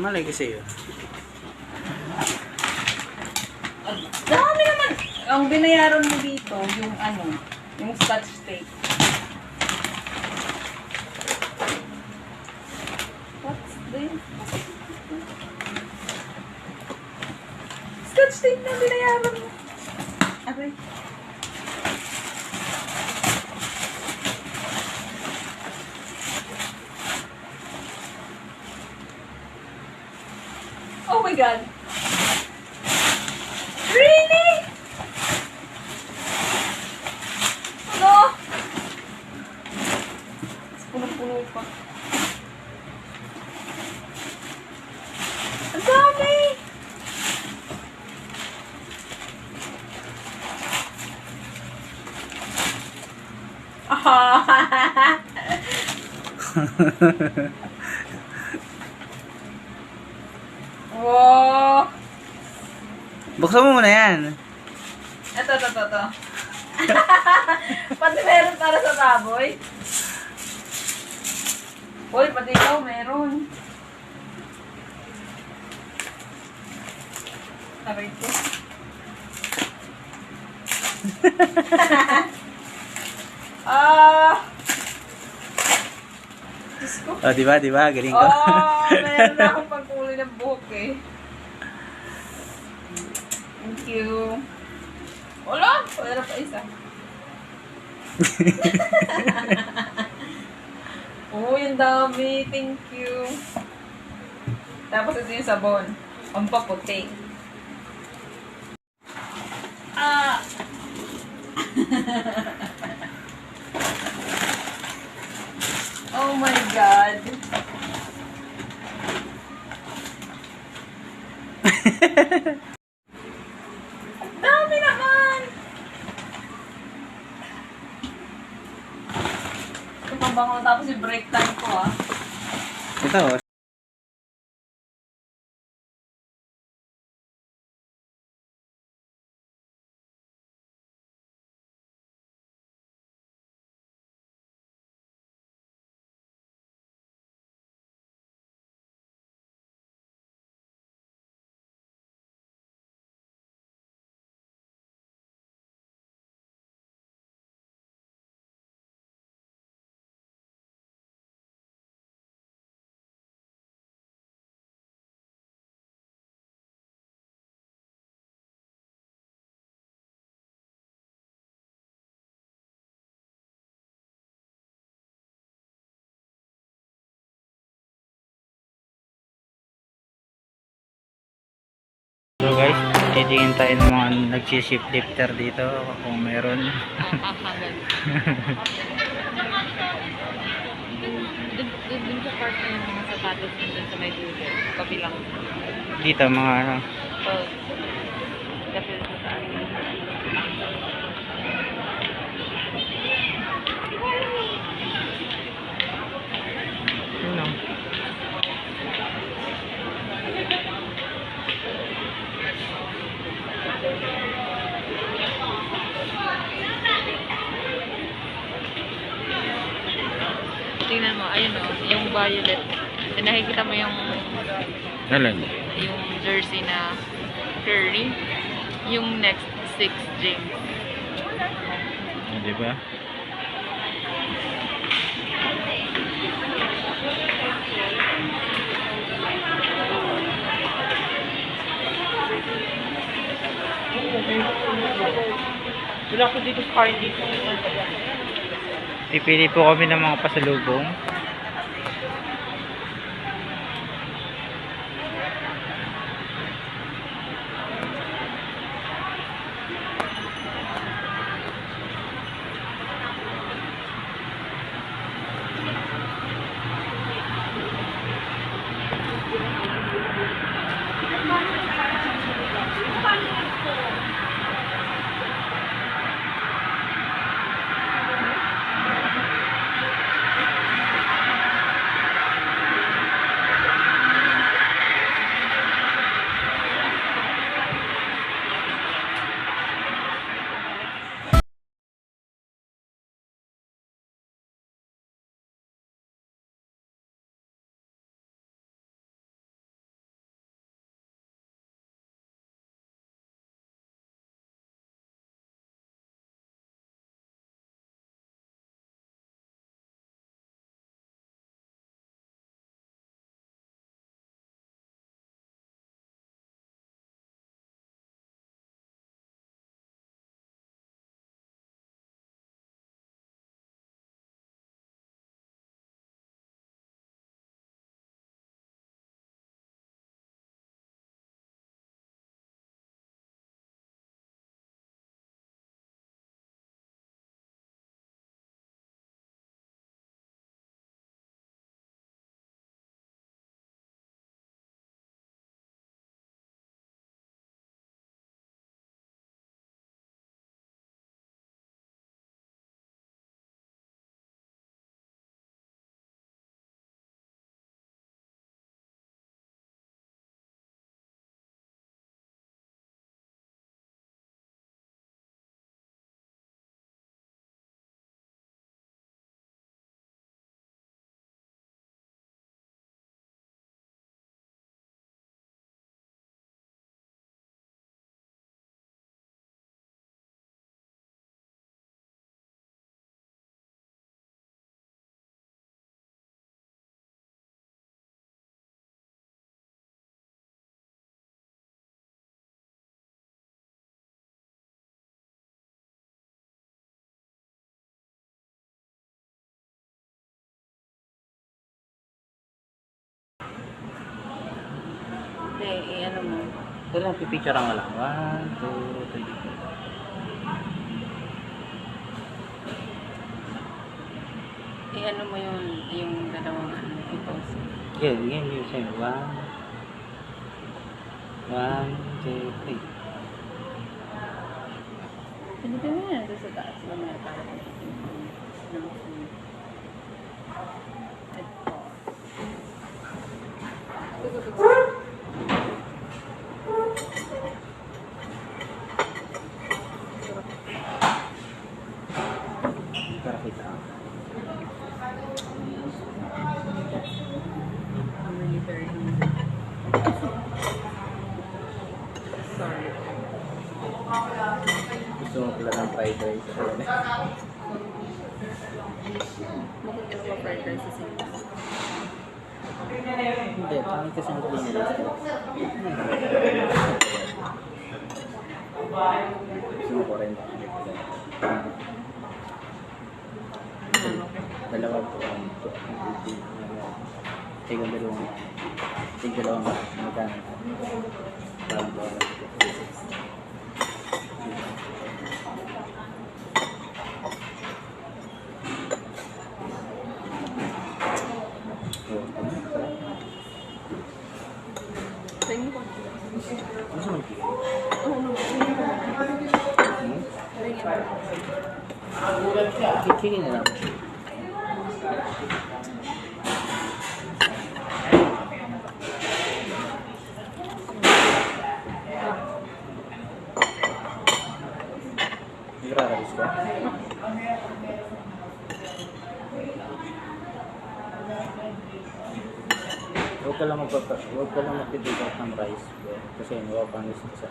Malay kasi yun. Dami naman. Ang binayaran mo dito, yung ano, yung scotch tape. What's this? Scotch tape na binayaran mo. Aray. Oh my God. Really? Ano? Puno-puno pa. Ang dami! Wow! Buksan mo muna yan. Ito. Pati meron para sa baboy. Uy, pati ikaw meron. Sabi ko. Diyos ko. Oh, diba? Galing ko. Meron na akong pagkulay ng buhok eh. Thank you. Wala pa isa. Uy, ang dami. Thank you. Tapos ito yung sabon. Ang paputi. Oh my God. Dami naman. Ito pang bango tapos yung break time ko Ito, oh. So guys, titingin tayo ng mga nagsiship lifter dito kung meron. Dun sa part na yung mga sapatos dun sa may dulo. Kabilang. Dito mga ano. Kasi sa saan. Ano? Tingnan mo, ayun o, yung violet. Nakikita mo yung jersey na curry. Yung next 6 James. Diba? Wala ko dito sa car dito. Pipili po kami ng mga pasalubong. ano mo. Ito lang, pipicture ang lang. 1, 2, 3. Ano mo yung dalawang ano, i-post. Yan, yun sa'yo. 1, 2, 3. Pwede mo yan doon sa taas. Mamaya para makikita mo ng food. Para kita. I'm really very hungry. Sorry. Gusto mo pala ng fried rice. Bakit ka naman fried rice sa sila? Hindi, pangit kasi ang clean rice. Gusto mo 40. Dalawa po ang dalawang magkano. Parang doon. Tingin ko. Gusto mo chicken? Oo naman. Tingin ko. Chicken na lang. Nagra-rice ka? Huwag ka lang magpipigat ng rice. Bro. Kasi mapapanis ka sa...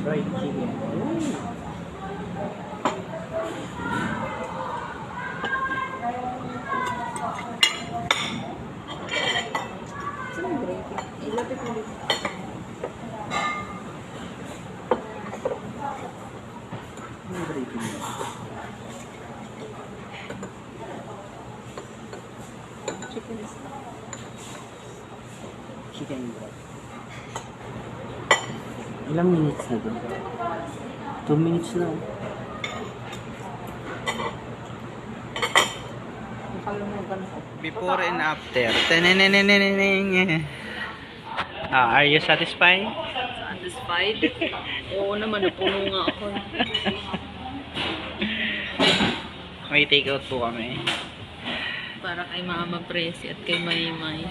Fried chicken. Saan yung gravy? Ilapit mo dito. Ano gravy mo? Chicken is Chicken broth. Ilang minutes na doon? 2 minutes na. nakalimutan ko. Before and after. Are you satisfied? Satisfied? Oo naman, napuno nga ako. May take out po kami. Para kay Mama Presi at kay Maymay.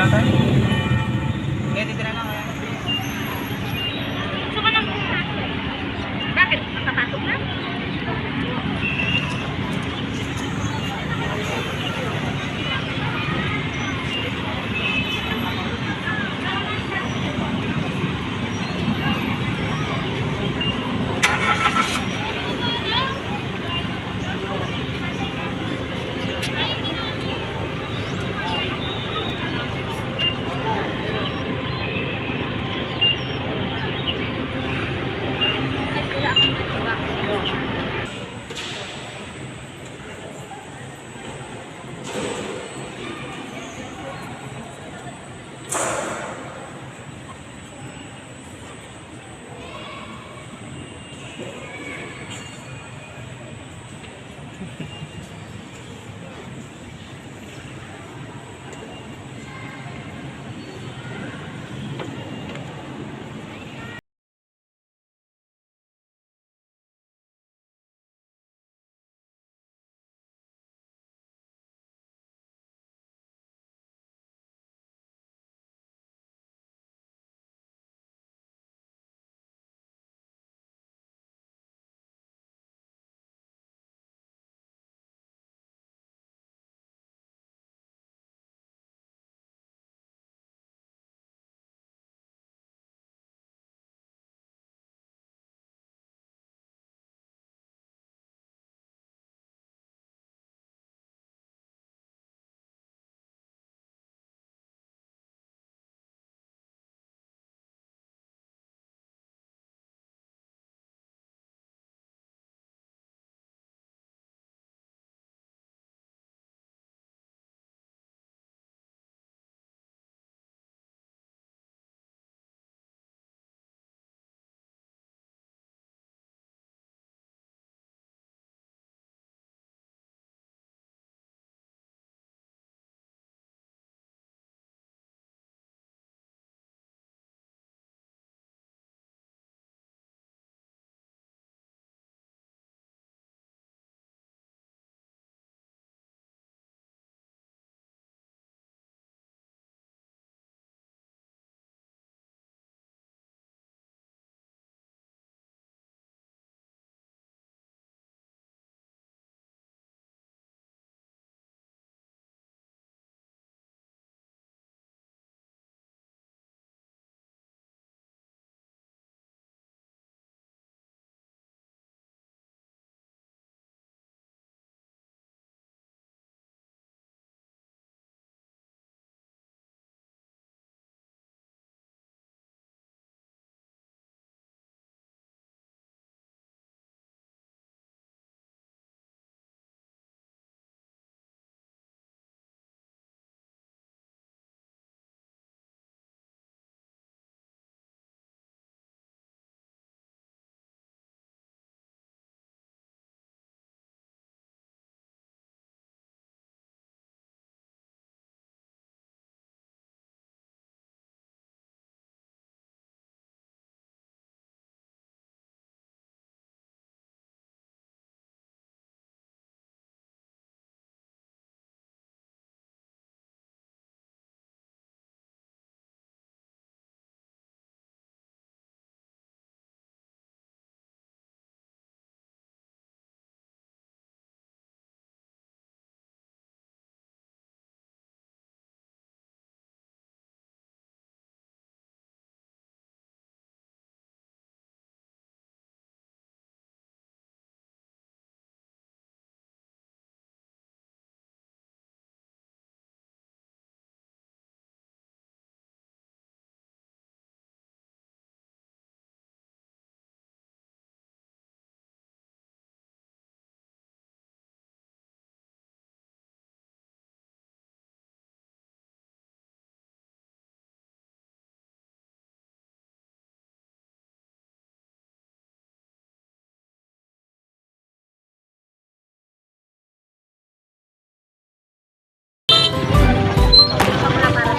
Kaya dito na lang kaya. Gusto ko nang pumasok. Bakit? Nakapasok na? Ay, wala akong nagawa.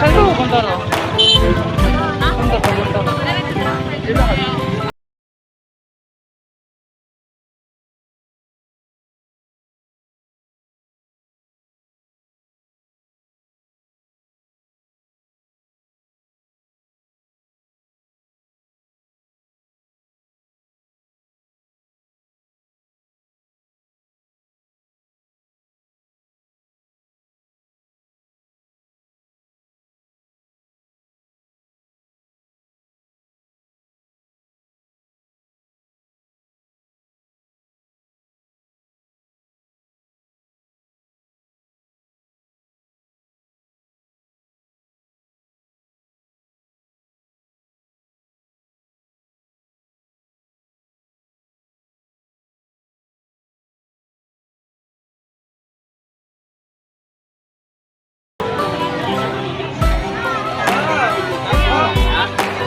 Saan ka pupunta no? Saan ka pupunta?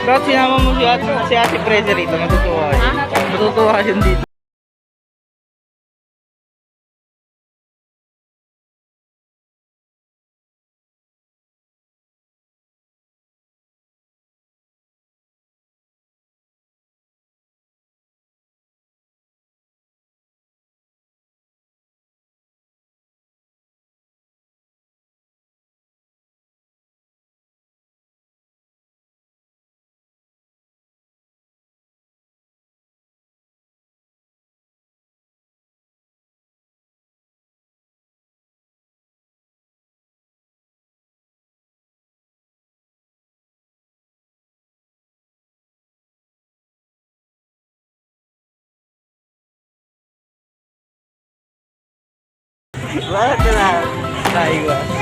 Bakit sinama mo si Ate Preza rito? Matutuwa yun. Matutuwa yun dito. Bakit na? Taiwas.